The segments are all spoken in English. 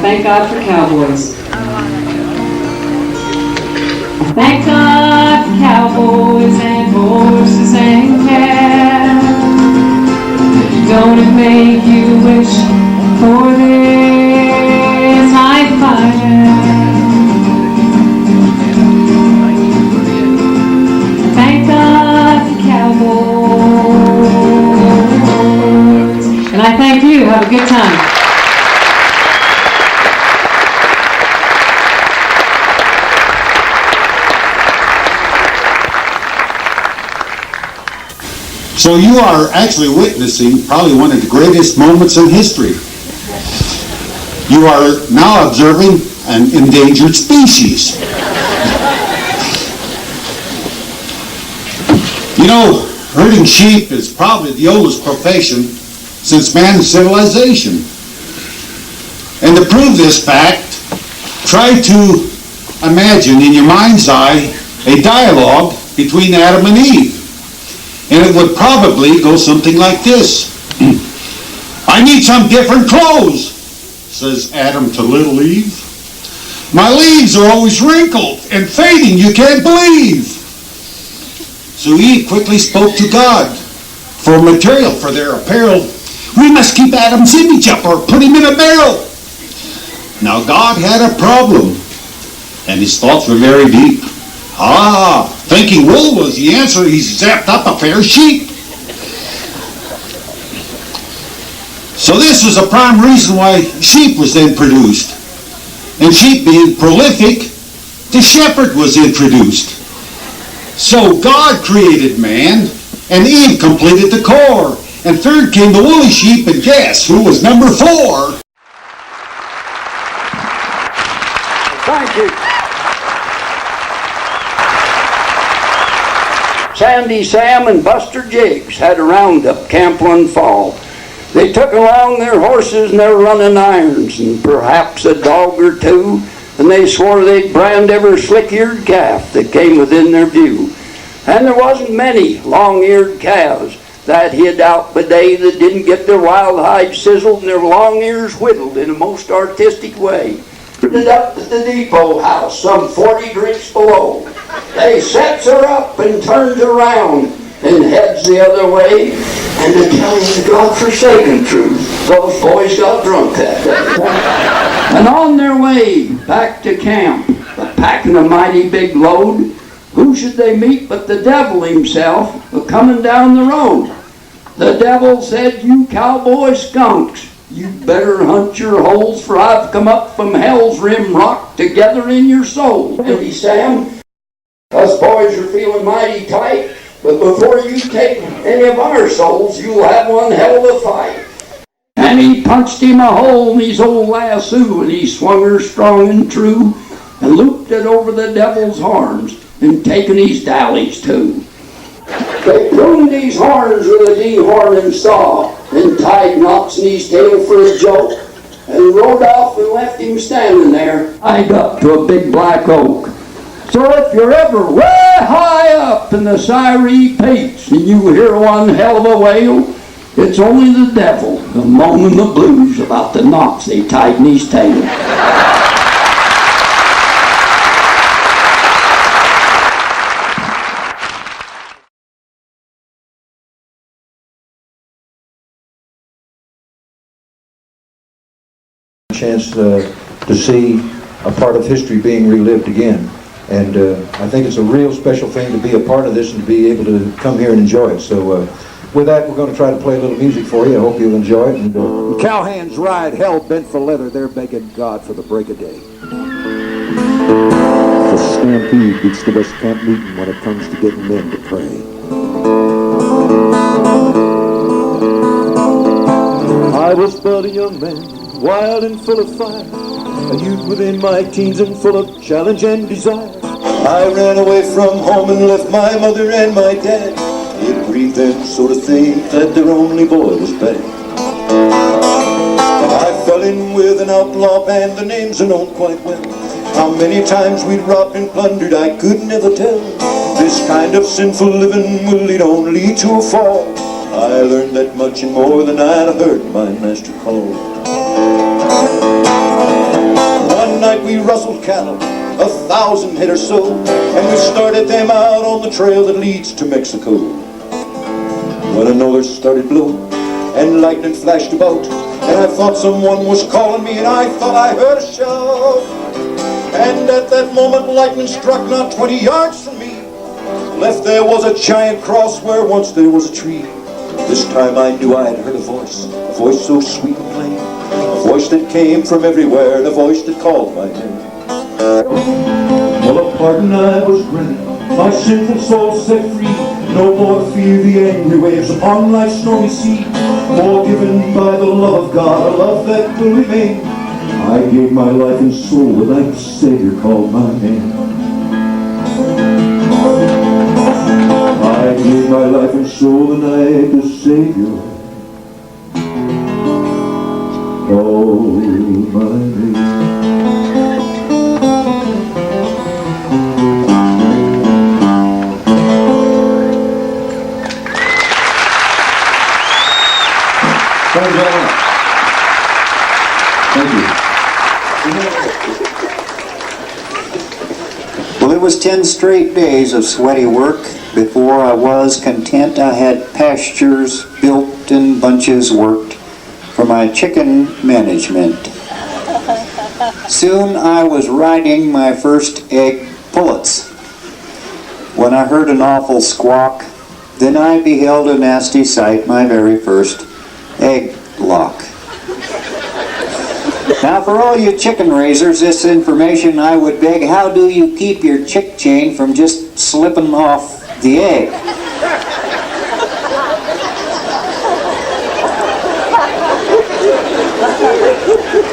Thank God for cowboys. Thank God for cowboys and horses and calves. Don't it make you wish for this life I have? Thank God for cowboys. And I thank you. Have a good time. So you are actually witnessing probably one of the greatest moments in history. You are now observing an endangered species. You know, herding sheep is probably the oldest profession since man's civilization. And to prove this fact, try to imagine in your mind's eye a dialogue between Adam and Eve. And it would probably go something like this. I need some different clothes, says Adam to little Eve. My leaves are always wrinkled and fading, you can't believe. So Eve quickly spoke to God for material for their apparel. We must keep Adam's image up or put him in a barrel. Now God had a problem, and his thoughts were very deep. Thinking wool was the answer, he zapped up a pair of sheep. So this was a prime reason why sheep was then produced. And sheep being prolific, the shepherd was introduced. So God created man, and Eve completed the core. And third came the woolly sheep, and guess who was number 4? Thank you. Sandy Sam and Buster Jiggs had a roundup camp one fall. They took along their horses and their running irons and perhaps a dog or two, and they swore they'd brand every slick-eared calf that came within their view. And there wasn't many long-eared calves that hid out by day that didn't get their wild hides sizzled and their long ears whittled in a most artistic way. Ended up at the depot house, some 40 drinks below. They sets her up and turns around and heads the other way. And to tell you the God-forsaken truth, those boys got drunk that day. And on their way back to camp, packing a mighty big load, who should they meet but the devil himself coming down the road? The devil said, "You cowboy skunks, you better hunt your holes, for I've come up from hell's rim rock to gather in your soul." Hey, Sam, us boys are feeling mighty tight, but before you take any of our souls, you'll have one hell of a fight. And he punched him a hole in his old lasso, and he swung her strong and true, and looped it over the devil's horns, and taken his dallies too. They pruned his horns with a dehorning saw, and tied knots in his tail for a joke, and rode off and left him standing there, tied up to a big black oak. So if you're ever way high up in the Syrie Peaks and you hear one hell of a wail, it's only the devil moaning the blues about the knots they tied in his tail. Chance to see a part of history being relived again, and I think it's a real special thing to be a part of this and to be able to come here and enjoy it. So with that, we're going to try to play a little music for you. I hope you'll enjoy it. And cowhands ride hell bent for leather, they're begging God for the break of day. The stampede beats the West Camp meeting when it comes to getting men to pray. I was but a young man, wild and full of fire, a youth within my teens and full of challenge and desire. I ran away from home and left my mother and my dad. It grieved them so to think that their only boy was bad. I fell in with an outlaw band, the names are known quite well. How many times we'd robbed and plundered I could never tell. This kind of sinful living will lead only to a fall. I learned that much and more than I'd heard my master call. One night we rustled cattle, 1,000 head or so, and we started them out on the trail that leads to Mexico. When a noise started blowing and lightning flashed about, and I thought someone was calling me, and I thought I heard a shout. And at that moment lightning struck not 20 yards from me. Left there was a giant cross where once there was a tree. This time I knew I had heard a voice so sweet and plain, a voice that came from everywhere, and a voice that called my name. Well, a pardon I was grinning, my sinful soul set free. No more fear the angry waves upon life's stormy sea. More given by the love of God, a love that will remain. I gave my life and soul the night the Savior called my name. I gave my life and soul the night the Savior called my name. Thank you. Well, it was 10 straight days of sweaty work before I was content. I had pastures built and bunches worked for my chicken management. Soon I was riding my first egg pullets when I heard an awful squawk. Then I beheld a nasty sight, my very first egg lock. Now for all you chicken raisers, this information I would beg: how do you keep your chick chain from just slipping off the egg?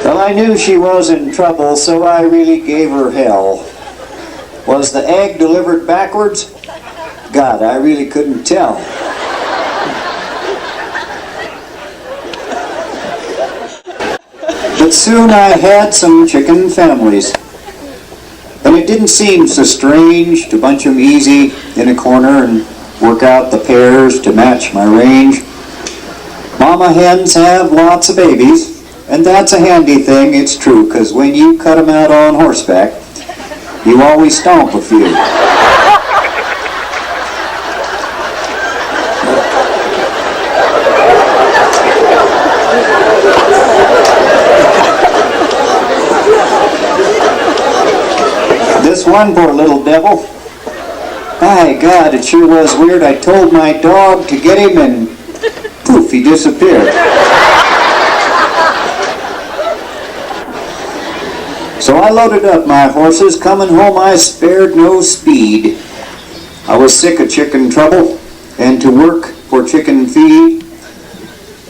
Well, I knew she was in trouble, so I really gave her hell. Was the egg delivered backwards? God, I really couldn't tell. But soon I had some chicken families. And it didn't seem so strange to bunch them easy in a corner and work out the pairs to match my range. Mama hens have lots of babies, and that's a handy thing, it's true, 'cause when you cut them out on horseback, you always stomp a few. This one poor little devil, by God, it sure was weird. I told my dog to get him and poof, he disappeared. So I loaded up my horses. Coming home I spared no speed. I was sick of chicken trouble and to work for chicken feed.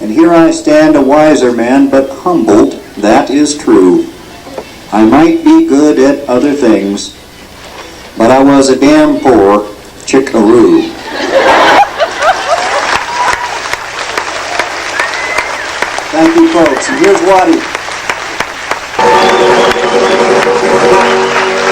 And here I stand a wiser man, but humbled, that is true. I might be good at other things, but I was a damn poor chickaroo. Thank you, folks. And here's Waddy.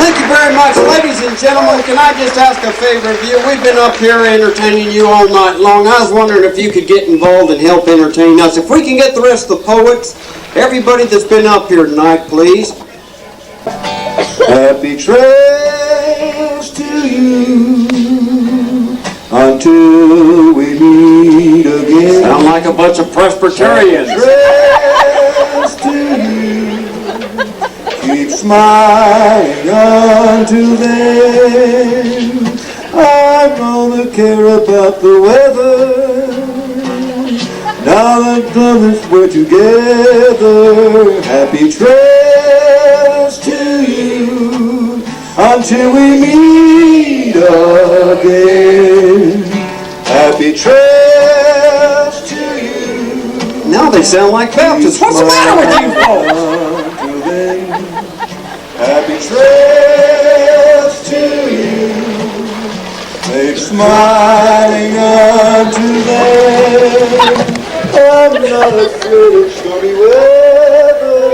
Thank you very much. Ladies and gentlemen, can I just ask a favor of you? We've been up here entertaining you all night long. I was wondering if you could get involved and help entertain us. If we can get the rest of the poets, everybody that's been up here tonight, please. Happy trails to you until we meet again. Sound like a bunch of Presbyterians. Happy trails to you. Keep smiling until then. I'm gonna care about the weather. Now that we're together. Happy trails to you until we meet again. Happy trails to you. Now they sound like Baptists. What's the matter with you folks? Happy trails to you. through stormy weather.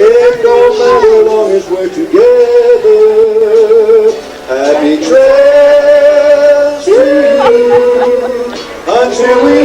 It don't matter long as we're together. Happy trails to you until we